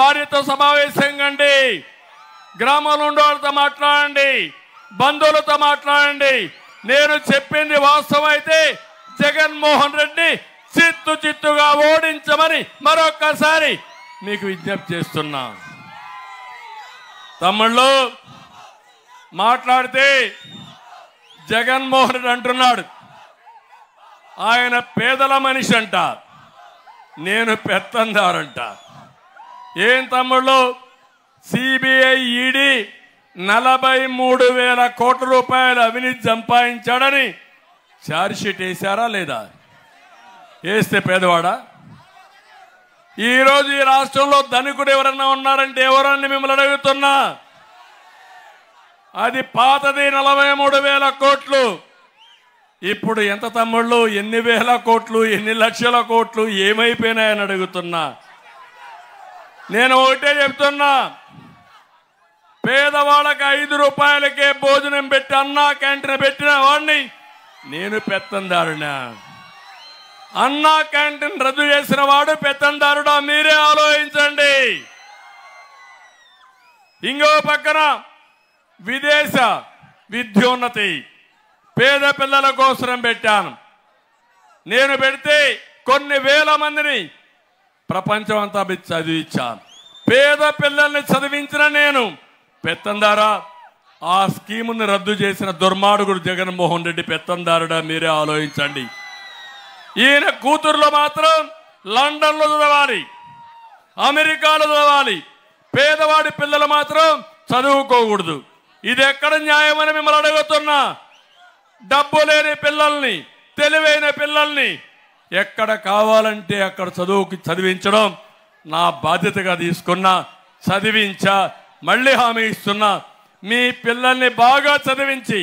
వారితో సమావేశం కండి, గ్రామంలో ఉండే వాళ్ళతో మాట్లాడండి, బంధువులతో మాట్లాడండి. నేను చెప్పింది వాస్తవం అయితే జగన్మోహన్ రెడ్డి చిత్తుగా ఓడించమని మరొక్కసారి మీకు విజ్ఞప్తి చేస్తున్నా. తమ్ముళ్ళు మాట్లాడితే జగన్మోహన్ రెడ్డి అంటున్నాడు ఆయన పేదల మనిషి అంట, నేను పెత్తందారంట. ఏం తమ్ముళ్ళు, సిబిఐ ఈడీ 43,000 కోట్ల రూపాయలు అవినీతి సంపాదించాడని ఛార్జ్షీట్ వేశారా లేదా? వేస్తే పేదవాడా? ఈరోజు ఈ రాష్ట్రంలో ధనికుడు ఎవరన్నా ఉన్నారంటే ఎవరన్నా మిమ్మల్ని అడుగుతున్నా. అది పాతది 43,000 కోట్లు. ఇప్పుడు ఎంత తమ్ముళ్ళు, ఎన్ని వేల కోట్లు, ఎన్ని లక్షల కోట్లు ఏమైపోయినాయని అడుగుతున్నా. నేను ఒకటే చెప్తున్నా, పేదవాళ్ళకి 5 రూపాయలకే భోజనం పెట్టి అన్నా క్యాంటీన్ పెట్టిన వాడిని నేను పెత్తందారునా? అన్నా క్యాంటీన్ రద్దు చేసిన వాడు పెత్తందారుడా? మీరే ఆలోచించండి. ఇంకో పక్కన విదేశ విద్యోన్నతి పేద పిల్లల కోసం పెట్టాను. నేను పెడితే కొన్ని వేల మందిని ప్రపంచం అంతా చదివించాను. పేద పిల్లల్ని చదివించిన నేను పెత్తందారా? ఆ స్కీముని రద్దు చేసిన దుర్మార్గుడు జగన్మోహన్ రెడ్డి పెత్తందారుడా? మీరే ఆలోచించండి. ఈయన కూతుర్లో మాత్రం లండన్లో చదవాలి, అమెరికాలో చదవాలి, పేదవాడి పిల్లలు మాత్రం చదువుకోకూడదు. ఇది ఎక్కడ న్యాయమని మిమ్మల్ని అడుగుతున్నా. డబ్బు లేని పిల్లల్ని, తెలివైన పిల్లల్ని ఎక్కడ కావాలంటే అక్కడ చదివించడం నా బాధ్యతగా తీసుకున్నా, చదివించా. మళ్ళీ హామీ ఇస్తున్నా, మీ పిల్లల్ని బాగా చదివించి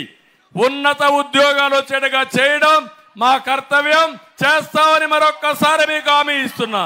ఉన్నత ఉద్యోగాలు వచ్చేట్టుగా చేయడం మా కర్తవ్యం. చేస్తామని మరొక్కసారి మీకు హామీ ఇస్తున్నా.